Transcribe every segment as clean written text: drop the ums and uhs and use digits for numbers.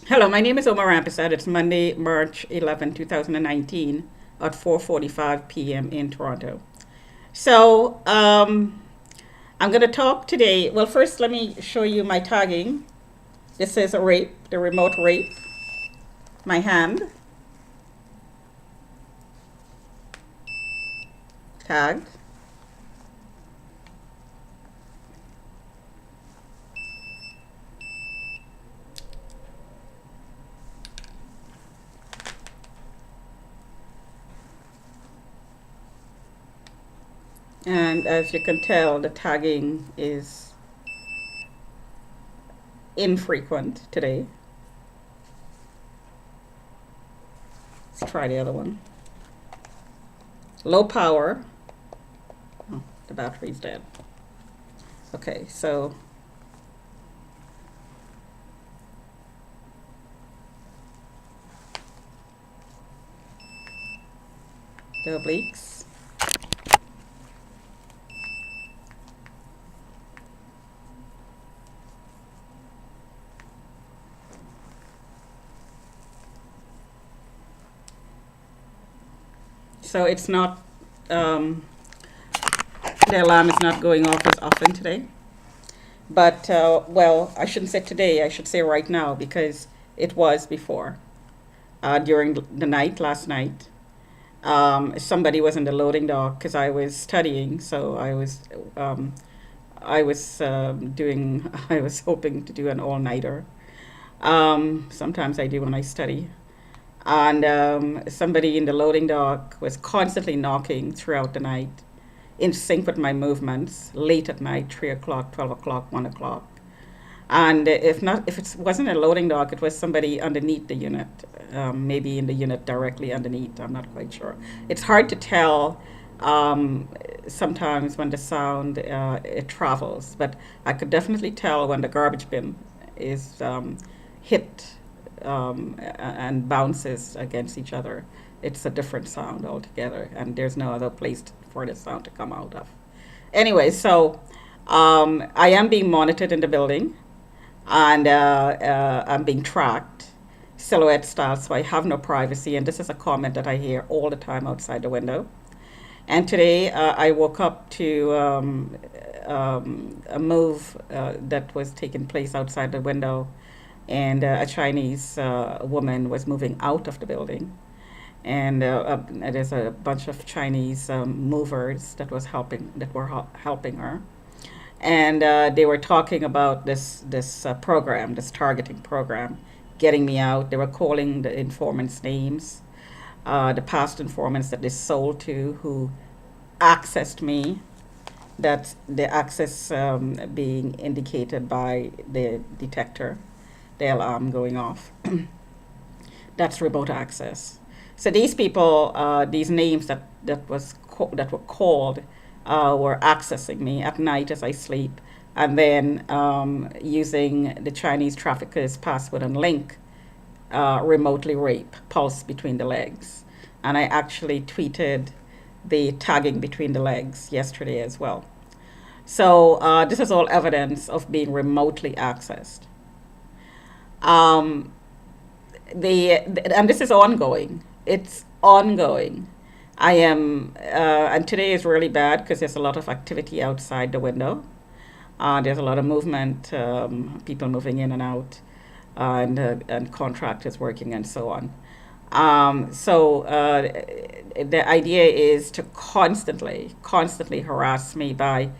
Hello, my name is Omar Rampersad. It's Monday, March 11, 2019 at 4:45 p.m. in Toronto. So, I'm going to talk today. Well, first, let me show you my tagging. This is a rape, the remote rape. My hand tagged. And as you can tell, the tagging is infrequent today. Let's try the other one. Low power. Oh, the battery's dead. Okay, so the obliques. So it's not, um, the alarm is not going off as often today. But, well, I shouldn't say today, I should say right now because it was before. During the night, last night, somebody was in the loading dock because I was studying, so doing, I was hoping to do an all-nighter. Sometimes I do when I study. And somebody in the loading dock was constantly knocking throughout the night, in sync with my movements, late at night, 3 o'clock, 12 o'clock, 1 o'clock. And if it wasn't a loading dock, it was somebody underneath the unit, maybe in the unit directly underneath. I'm not quite sure. It's hard to tell um, sometimes when the sound it travels, but I could definitely tell when the garbage bin is hit and bounces against each other. It's a different sound altogether, and there's no other place for the sound to come out of. Anyway, so I am being monitored in the building, and I'm being tracked, silhouette style, so I have no privacy. And this is a comment that I hear all the time outside the window. And today I woke up to a move that was taking place outside the window, and a Chinese woman was moving out of the building. And there's a bunch of Chinese movers that were helping her, and they were talking about this program, this targeting program, getting me out. They were calling the informants names, the past informants that they sold to who accessed me. That the access being indicated by the detector, the alarm going off. That's remote access. So these people, these names that were called, were accessing me at night as I sleep, and then using the Chinese traffickers' password and link, remotely rape, pulse between the legs. And I actually tweeted the tagging between the legs yesterday as well. So this is all evidence of being remotely accessed. Um, and this is ongoing. It's ongoing. I am, and today is really bad because there's a lot of activity outside the window. There's a lot of movement, people moving in and out, and contractors working and so on. So the idea is to constantly harass me by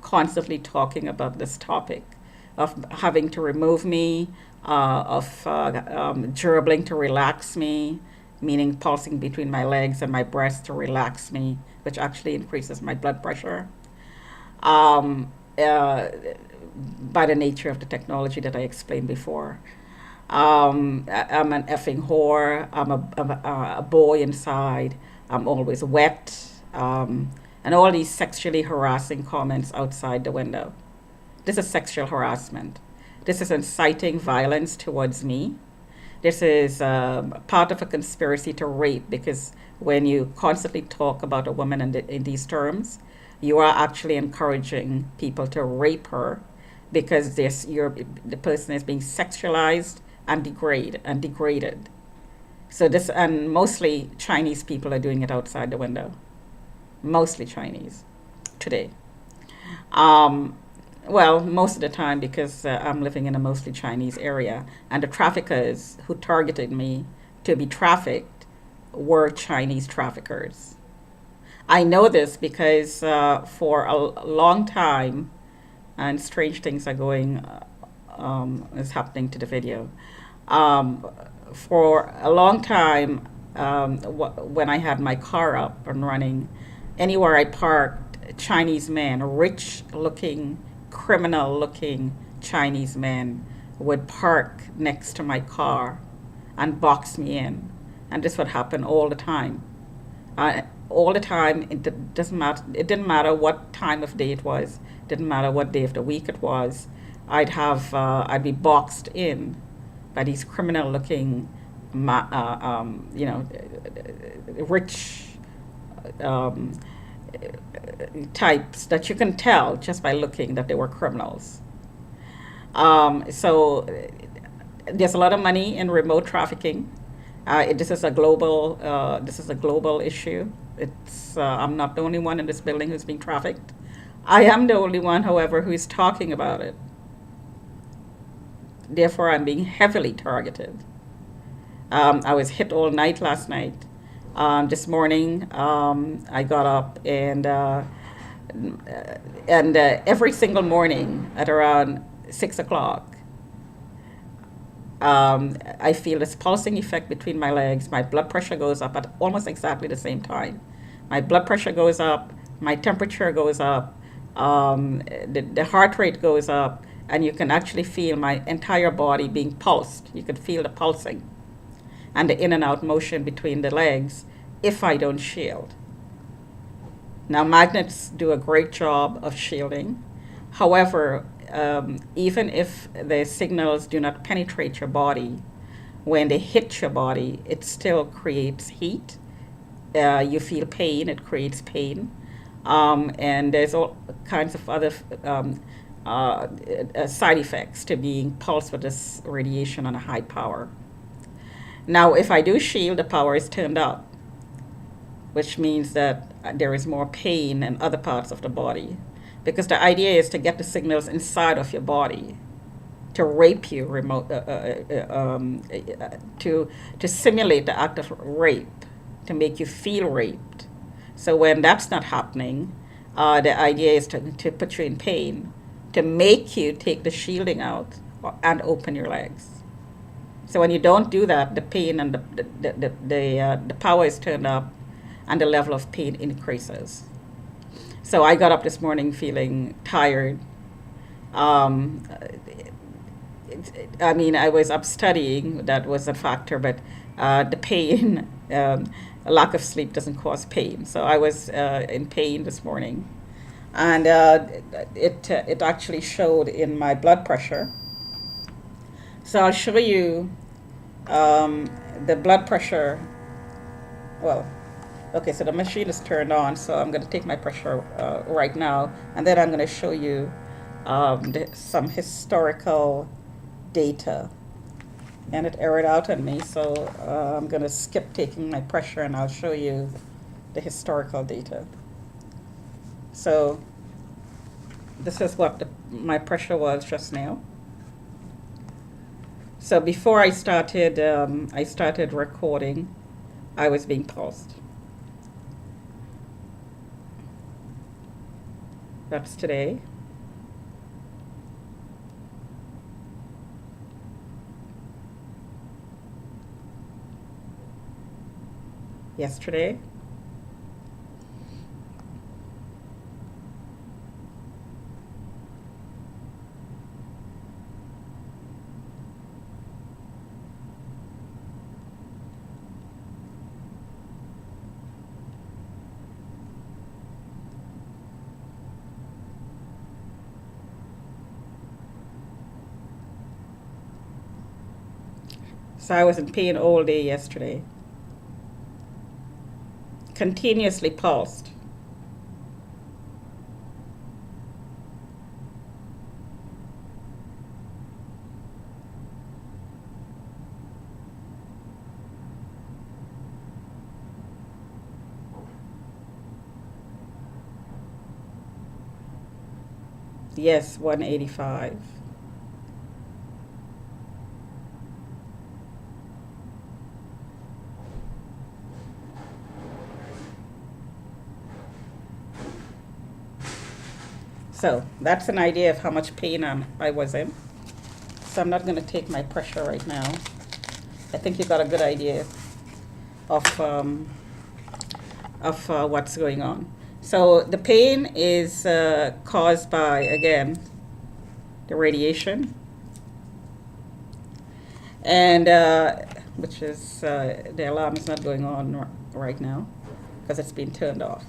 constantly talking about this topic of having to remove me, of gerbil to relax me, meaning pulsing between my legs and my breast to relax me, which actually increases my blood pressure. Um, uh, by the nature of the technology that I explained before. I'm an effing whore. I'm a boy inside. I'm always wet. And all these sexually harassing comments outside the window. This is sexual harassment. This is inciting violence towards me. This is part of a conspiracy to rape because when you constantly talk about a woman in these terms, you are actually encouraging people to rape her because the person is being sexualized and degrade and degraded. So this, and mostly Chinese people are doing it outside the window. Mostly Chinese today. Um, well, most of the time because I'm living in a mostly Chinese area, and the traffickers who targeted me to be trafficked were Chinese traffickers. I know this because for a long time, and strange things are going, is happening to the video. Um, for a long time, when I had my car up and running, anywhere I parked, Chinese men, rich looking, criminal looking Chinese men, would park next to my car and box me in. And this would happen all the time. All the time, it doesn't matter. It didn't matter what time of day it was. It didn't matter what day of the week it was. I'd be boxed in by these criminal-looking, rich um, types that you can tell just by looking that they were criminals. So there's a lot of money in remote trafficking. This is a global issue. I'm not the only one in this building who's being trafficked. I am the only one, however, who is talking about it. Therefore, I'm being heavily targeted. I was hit all night last night. This morning, I got up and every single morning at around 6 o'clock, I feel this pulsing effect between my legs. My blood pressure goes up at almost exactly the same time. My blood pressure goes up, my temperature goes up, the heart rate goes up, and you can actually feel my entire body being pulsed. You could feel the pulsing and the in and out motion between the legs if I don't shield. Now, magnets do a great job of shielding. However, even if the signals do not penetrate your body, when they hit your body, it still creates heat. You feel pain, it creates pain. And there's all kinds of other side effects to being pulsed with this radiation on a high power. Now, if I do shield, the power is turned up, which means that there is more pain in other parts of the body. Because the idea is to get the signals inside of your body, to rape you to simulate the act of rape, to make you feel raped. So when that's not happening, the idea is to put you in pain, to make you take the shielding out and open your legs. So when you don't do that, the pain and the power is turned up, and the level of pain increases. So I got up this morning feeling tired. Um, I was up studying, that was a factor, but the pain, a lack of sleep doesn't cause pain. So I was in pain this morning. And it actually showed in my blood pressure. So I'll show you the blood pressure. Well, okay, so the machine is turned on, so I'm going to take my pressure right now, and then I'm going to show you some historical data. And it errored out on me, so I'm going to skip taking my pressure, and I'll show you the historical data. So this is what my pressure was just now. So before I started recording, I was being pulsed. That's today. Yesterday. So I was in pain all day yesterday. Continuously pulsed. Yes, 185. So that's an idea of how much pain I was in. So I'm not going to take my pressure right now. I think you got a good idea of what's going on. So the pain is caused by, again, the radiation, and which is the alarm is not going on right now because it's been turned off.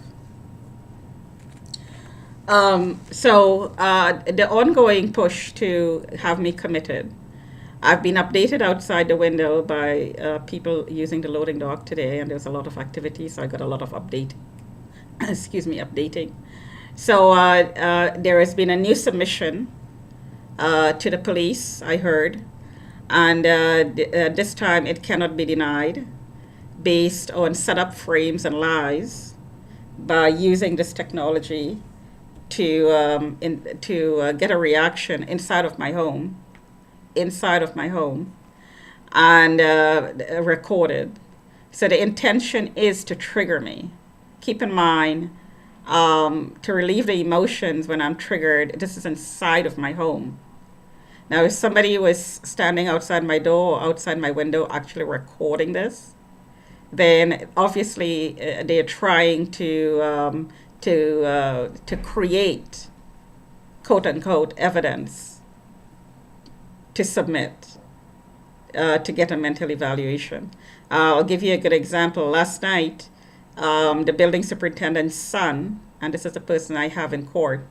So the ongoing push to have me committed. I've been updated outside the window by people using the loading dock today, and there's a lot of activity, so I got a lot of update. Excuse me, updating. So there has been a new submission to the police, I heard, and this time it cannot be denied based on setup frames and lies by using this technology to get a reaction inside of my home, and recorded. So the intention is to trigger me. Keep in mind, to relieve the emotions when I'm triggered. This is inside of my home. Now, if somebody was standing outside my door, outside my window, actually recording this, then obviously they're trying to create quote unquote evidence to submit to get a mental evaluation. I'll give you a good example. Last night, the building superintendent's son, and this is the person I have in court,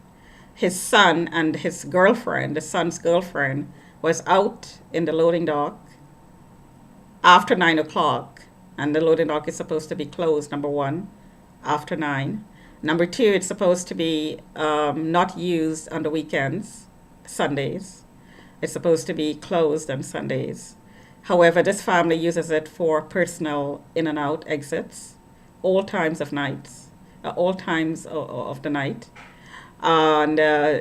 his son and his girlfriend, the son's girlfriend, was out in the loading dock after 9 o'clock, and the loading dock is supposed to be closed, number one, after 9. Number two, it's supposed to be not used on the weekends, Sundays. It's supposed to be closed on Sundays. However, this family uses it for personal in and out exits, all times of nights, all times of the night, and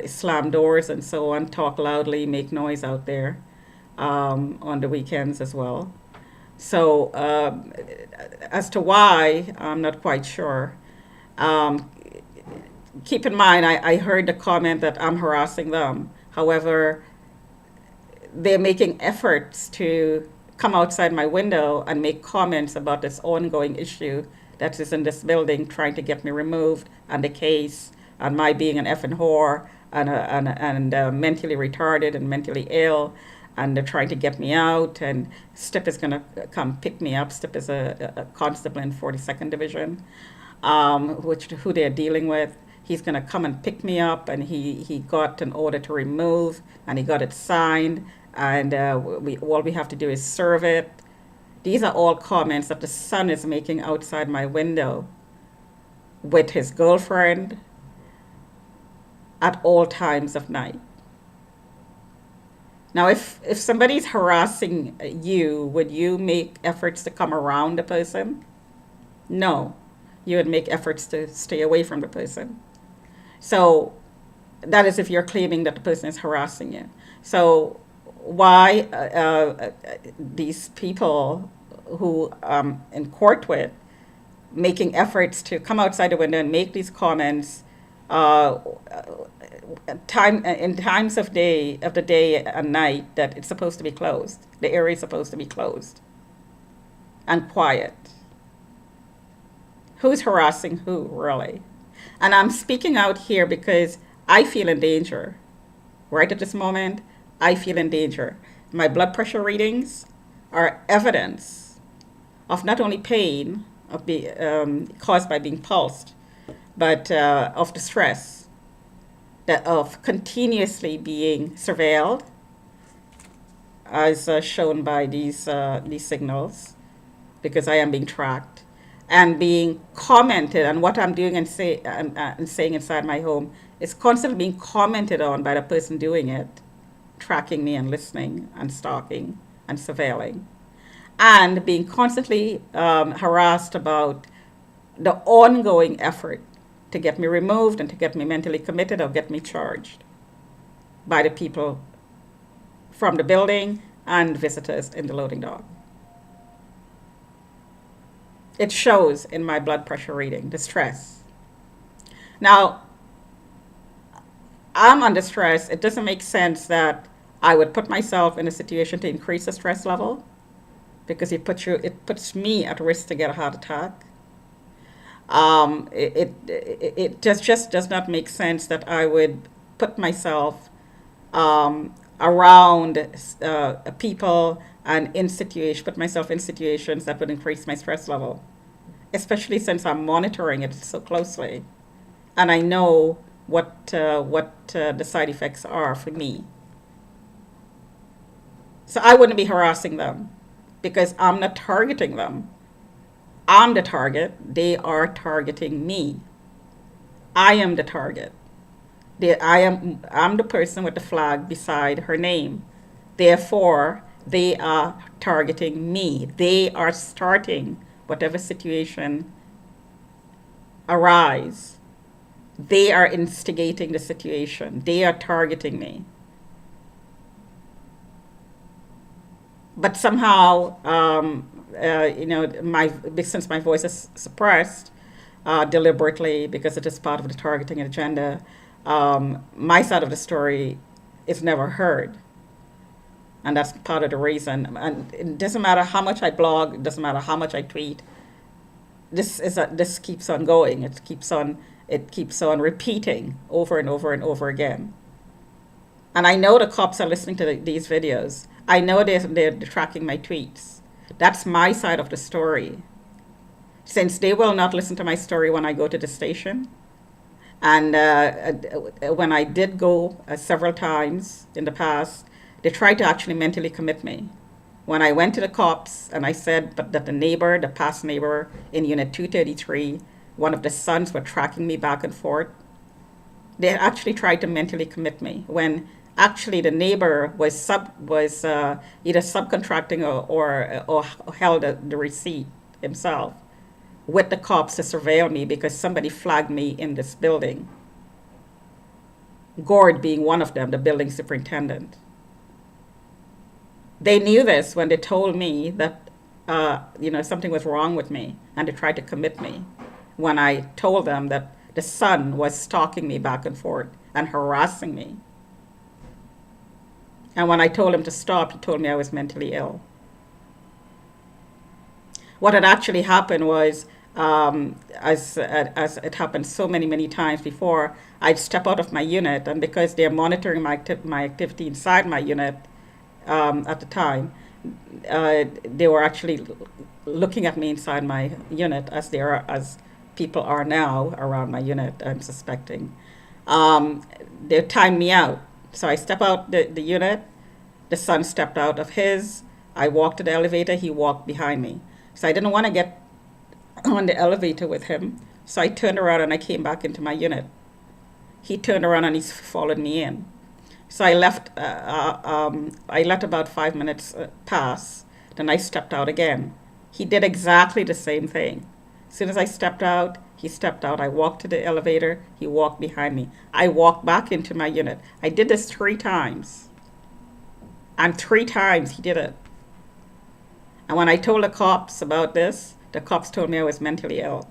slam doors and so on, talk loudly, make noise out there on the weekends as well. So, as to why, I'm not quite sure. Um, Keep in mind, I heard the comment that I'm harassing them. However, they're making efforts to come outside my window and make comments about this ongoing issue that is in this building, trying to get me removed, and the case, and my being an effing whore, and mentally retarded and mentally ill, and they're trying to get me out. And Stip is going to come pick me up. Stip is a constable in 42nd Division, who they're dealing with. He's going to come and pick me up, and he got an order to remove, and he got it signed, and all we have to do is serve it. These are all comments that the son is making outside my window with his girlfriend at all times of night. Now, if somebody's harassing you, would you make efforts to come around the person? No, you would make efforts to stay away from the person. So that is if you're claiming that the person is harassing you. So why these people who in court with making efforts to come outside the window and make these comments uh, in times of the day and night that it's supposed to be closed. The area is supposed to be closed and quiet. Who's harassing who, really? And I'm speaking out here because I feel in danger. Right at this moment, I feel in danger. My blood pressure readings are evidence of not only pain caused by being pulsed, but of the stress of continuously being surveilled, as shown by these signals, because I am being tracked and being commented on what I'm doing and saying inside my home is constantly being commented on by the person doing it, tracking me and listening and stalking and surveilling, and being constantly harassed about the ongoing effort to get me removed and to get me mentally committed or get me charged. by the people from the building and visitors in the loading dock. It shows in my blood pressure reading, the stress. Now, I'm under stress. It doesn't make sense that I would put myself in a situation to increase the stress level because it puts me at risk to get a heart attack. It just does not make sense that I would put myself around people and put myself in situations that would increase my stress level, especially since I'm monitoring it so closely and I know what the side effects are for me. So I wouldn't be harassing them because I'm not targeting them. I'm the target. They are targeting me. I am the target. I'm the person with the flag beside her name. Therefore, they are targeting me. They are starting whatever situation arise. They are instigating the situation. They are targeting me. But somehow, my since my voice is suppressed deliberately because it is part of the targeting agenda, my side of the story is never heard, and that's part of the reason. And it doesn't matter how much I blog, it doesn't matter how much I tweet. This keeps on going. It keeps on repeating over and over and over again. And I know the cops are listening to these videos. I know they're tracking my tweets. That's my side of the story. Since they will not listen to my story when I go to the station, and when I did go several times in the past, they tried to actually mentally commit me. When I went to the cops and I said but that the past neighbor in Unit 233, one of the sons were tracking me back and forth, they actually tried to mentally commit me when actually the neighbor was either subcontracting or held the receipt himself with the cops to surveil me because somebody flagged me in this building. Gord being one of them, the building superintendent. They knew this when they told me that something was wrong with me, and they tried to commit me when I told them that the son was stalking me back and forth and harassing me. And when I told him to stop, he told me I was mentally ill. What had actually happened was, as it happened so many times before, I'd step out of my unit, and because they're monitoring my activity inside my unit at the time, they were actually looking at me inside my unit as people are now around my unit, I'm suspecting. They timed me out. So I step out the unit, the son stepped out of his, I walked to the elevator, he walked behind me. So I didn't want to get on the elevator with him. So I turned around and I came back into my unit. He turned around and he followed me in. So I left. I let about 5 minutes pass. Then I stepped out again. He did exactly the same thing. As soon as I stepped out, he stepped out. I walked to the elevator. He walked behind me. I walked back into my unit. I did this 3 times. And 3 times he did it. And when I told the cops about this, the cops told me I was mentally ill.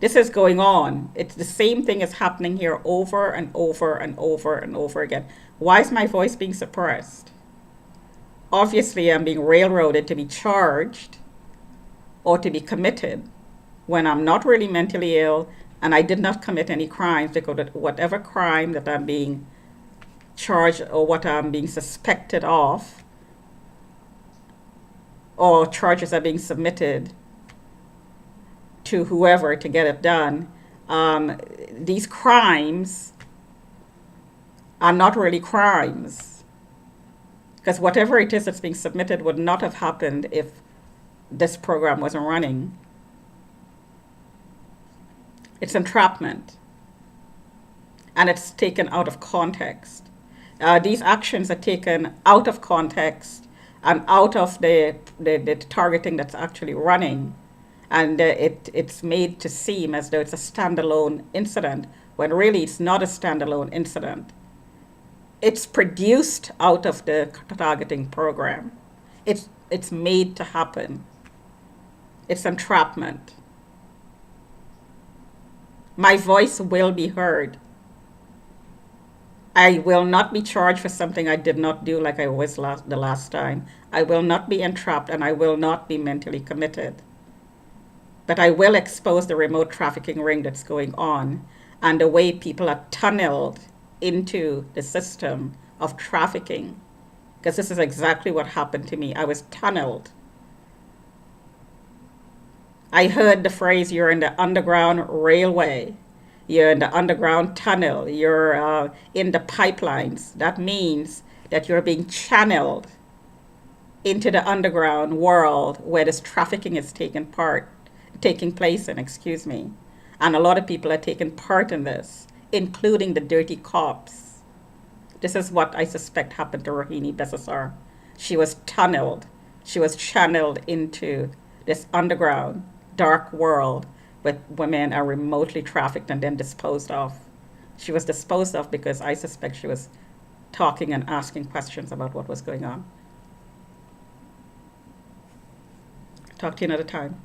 This is going on. It's the same thing is happening here over and over and over and over again. Why is my voice being suppressed? Obviously, I'm being railroaded to be charged or to be committed when I'm not really mentally ill and I did not commit any crimes, because whatever crime that I'm being charged or what I'm being suspected of or charges are being submitted to whoever to get it done, these crimes are not really crimes. Because whatever it is that's being submitted would not have happened if this program wasn't running. It's entrapment. And it's taken out of context. These actions are taken out of context and out of the targeting that's actually running. And it's made to seem as though it's a standalone incident, when really it's not a standalone incident. It's produced out of the targeting program. It's made to happen. It's entrapment. My voice will be heard. I will not be charged for something I did not do like I was the last time. I will not be entrapped and I will not be mentally committed. But I will expose the remote trafficking ring that's going on and the way people are tunneled into the system of trafficking. Because this is exactly what happened to me. I was tunneled. I heard the phrase, you're in the underground railway, you're in the underground tunnel, you're in the pipelines. That means that you're being channeled into the underground world where this trafficking is taking place in, excuse me. And a lot of people are taking part in this, including the dirty cops. This is what I suspect happened to Rohini Besasar. She was tunneled. She was channeled into this underground, dark world where women are remotely trafficked and then disposed of. She was disposed of because I suspect she was talking and asking questions about what was going on. Talk to you another time.